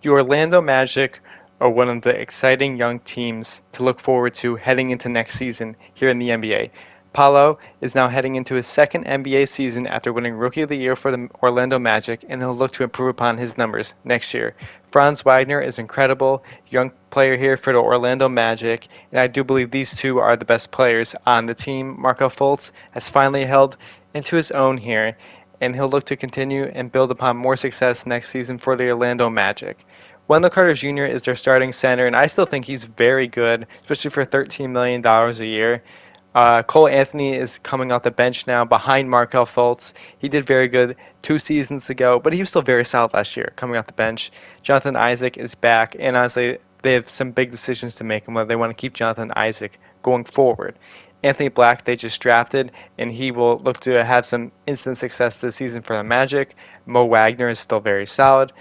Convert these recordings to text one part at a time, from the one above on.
The Orlando Magic are one of the exciting young teams to look forward to heading into next season here in the NBA. Paolo is now heading into his second NBA season after winning Rookie of the Year for the Orlando Magic, and he'll look to improve upon his numbers next year. Franz Wagner is incredible, young player here for the Orlando Magic, and I do believe these two are the best players on the team. Markel Fultz has finally held into his own here, and he'll look to continue and build upon more success next season for the Orlando Magic. Wendell Carter Jr. is their starting center, and I still think he's very good, especially for $13 million a year. Cole Anthony is coming off the bench now behind Markel Fultz. He did very good 2 seasons ago, but he was still very solid last year coming off the bench. Jonathan Isaac is back, and honestly, they have some big decisions to make on whether they want to keep Jonathan Isaac going forward. Anthony Black they just drafted, and he will look to have some instant success this season for the Magic. Mo Wagner is still very solid.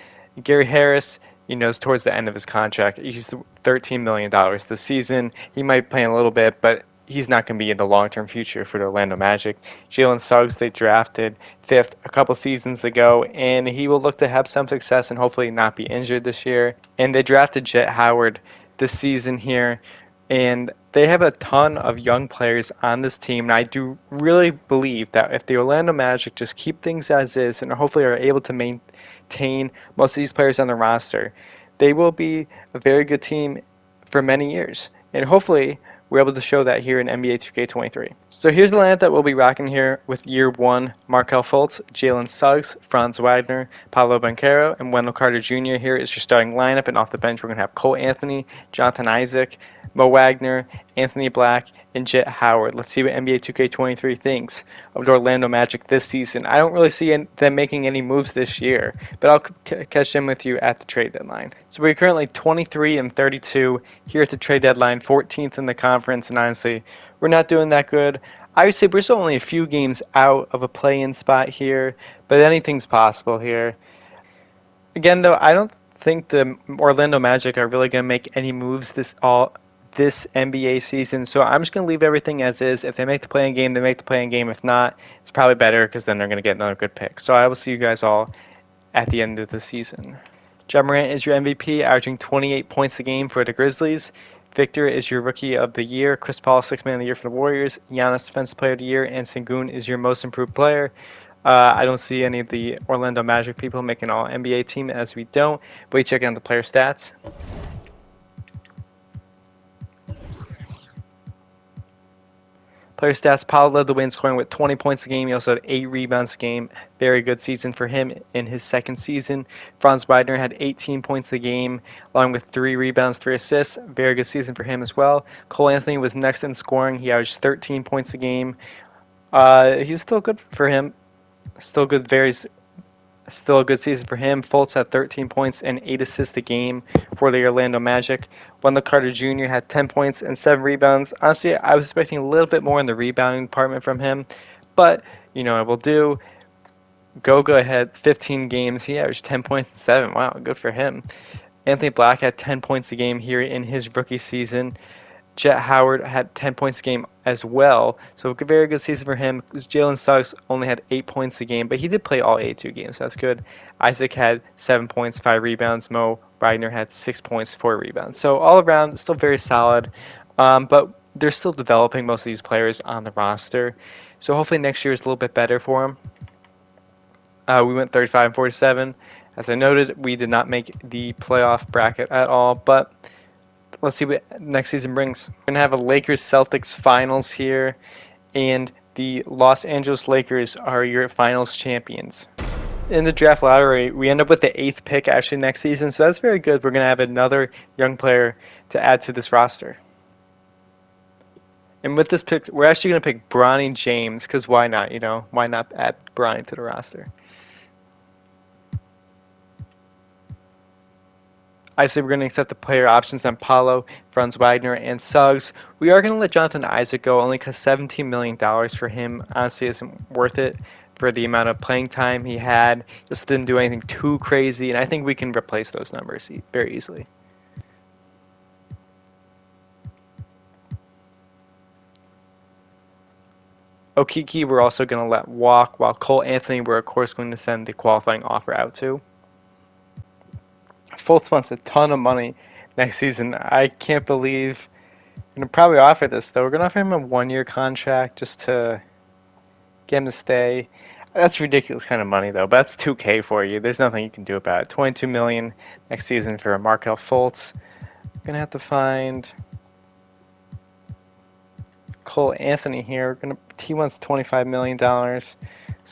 Gary Harris, is towards the end of his contract. He's $13 million this season. He might play a little bit, but he's not going to be in the long-term future for the Orlando Magic. Jalen Suggs they drafted fifth a couple seasons ago, and he will look to have some success and hopefully not be injured this year. And they drafted Jet Howard this season here, and they have a ton of young players on this team. And I do really believe that if the Orlando Magic just keep things as is and hopefully are able to maintain most of these players on the roster, they will be a very good team for many years. And hopefully we're able to show that here in NBA 2K23. So here's the lineup that we'll be rocking here with year one: Markel Fultz, Jalen Suggs, Franz Wagner, Paolo Banchero, and Wendell Carter Jr. Here is your starting lineup, and off the bench we're going to have Cole Anthony, Jonathan Isaac, Mo Wagner, Anthony Black, and Jet Howard. Let's see what NBA 2K23 thinks of the Orlando Magic this season. I don't really see them making any moves this year, but I'll catch them with you at the trade deadline. So we're currently 23 and 32 here at the trade deadline, 14th in the conference, and honestly, we're not doing that good. Obviously, we're still only a few games out of a play-in spot here, but anything's possible here. Again, though, I don't think the Orlando Magic are really going to make any moves this NBA season, so I'm just going to leave everything as is. If they make the play-in game, they make the play-in game. If not, it's probably better because then they're going to get another good pick. So I will see you guys all at the end of the season. Ja Morant is your MVP, averaging 28 points a game for the Grizzlies. Victor is your Rookie of the Year. Chris Paul, Sixth Man of the Year for the Warriors. Giannis, Defensive Player of the Year. And Sengun is your Most Improved Player. I don't see any of the Orlando Magic people making all NBA team, as we don't. But we check out the player stats. Player stats: Powell led the way in scoring with 20 points a game. He also had 8 rebounds a game. Very good season for him in his second season. Franz Wagner had 18 points a game, along with 3 rebounds, 3 assists. Very good season for him as well. Cole Anthony was next in scoring. He averaged 13 points a game. He was still good for him. Still good, still a good season for him. Fultz had 13 points and 8 assists a game for the Orlando Magic. Wendell Carter Jr. had 10 points and 7 rebounds. Honestly, I was expecting a little bit more in the rebounding department from him, but I will do. Go ahead. 15 games. He averaged 10 points and 7. Wow, good for him. Anthony Black had 10 points a game here in his rookie season. Jet Howard had 10 points a game as well, so a very good season for him. Jalen Suggs only had 8 points a game, but he did play all 82 games, so that's good. Isaac had 7 points, 5 rebounds. Mo Wagner had 6 points, 4 rebounds. So all around, still very solid, but they're still developing most of these players on the roster. So hopefully next year is a little bit better for them. We went 35 and 47. As I noted, we did not make the playoff bracket at all, but let's see what next season brings. We're going to have a Lakers-Celtics finals here, and the Los Angeles Lakers are your finals champions. In the draft lottery, we end up with the 8th pick actually next season, so that's very good. We're going to have another young player to add to this roster. And with this pick, we're actually going to pick Bronny James, because why not, Why not add Bronny to the roster? Obviously, we're going to accept the player options on Paolo, Franz Wagner, and Suggs. We are going to let Jonathan Isaac go only because $17 million for him honestly isn't worth it for the amount of playing time he had. Just didn't do anything too crazy, and I think we can replace those numbers very easily. Okiki, we're also going to let walk, while Cole Anthony, we're of course going to send the qualifying offer out to. Fultz wants a ton of money next season. I can't believe we're gonna probably offer this though. We're gonna offer him a 1-year contract just to get him to stay. That's ridiculous kind of money though. But that's 2K for you. There's nothing you can do about it. 22 million next season for Markel Fultz. Gonna have to find Cole Anthony here. He wants $25 million as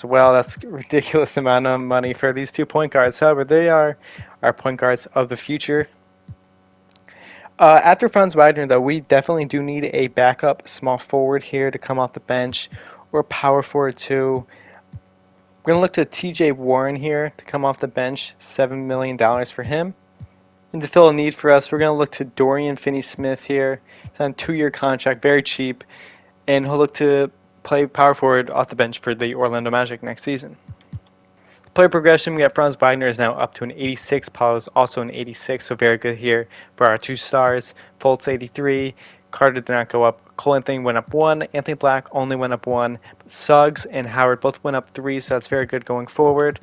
well. That's a ridiculous amount of money for these 2 point guards. However, they are our point guards of the future. After Franz Wagner, though, we definitely do need a backup small forward here to come off the bench, or power forward too. We're going to look to TJ Warren here to come off the bench, $7 million for him. And to fill a need for us, we're going to look to Dorian Finney-Smith here. It's on a 2-year contract, very cheap, and he'll look to play power forward off the bench for the Orlando Magic next season. Player progression, we got Franz Wagner is now up to an 86. Paulo's also an 86, so very good here for our 2 stars. Fultz 83. Carter did not go up. Cole Anthony went up 1. Anthony Black only went up 1. But Suggs and Howard both went up 3, so that's very good going forward.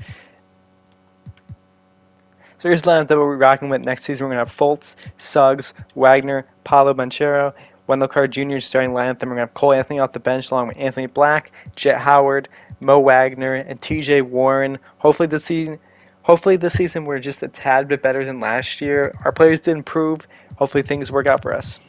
So here's the lineup that we're rocking with next season. We're going to have Fultz, Suggs, Wagner, Paolo Banchero, Wendell Carter Jr. starting lineup. Then we're going to have Cole Anthony off the bench along with Anthony Black, Jet Howard, Mo Wagner, and TJ Warren. Hopefully this season we're just a tad bit better than last year. Our players did improve. Hopefully things work out for us.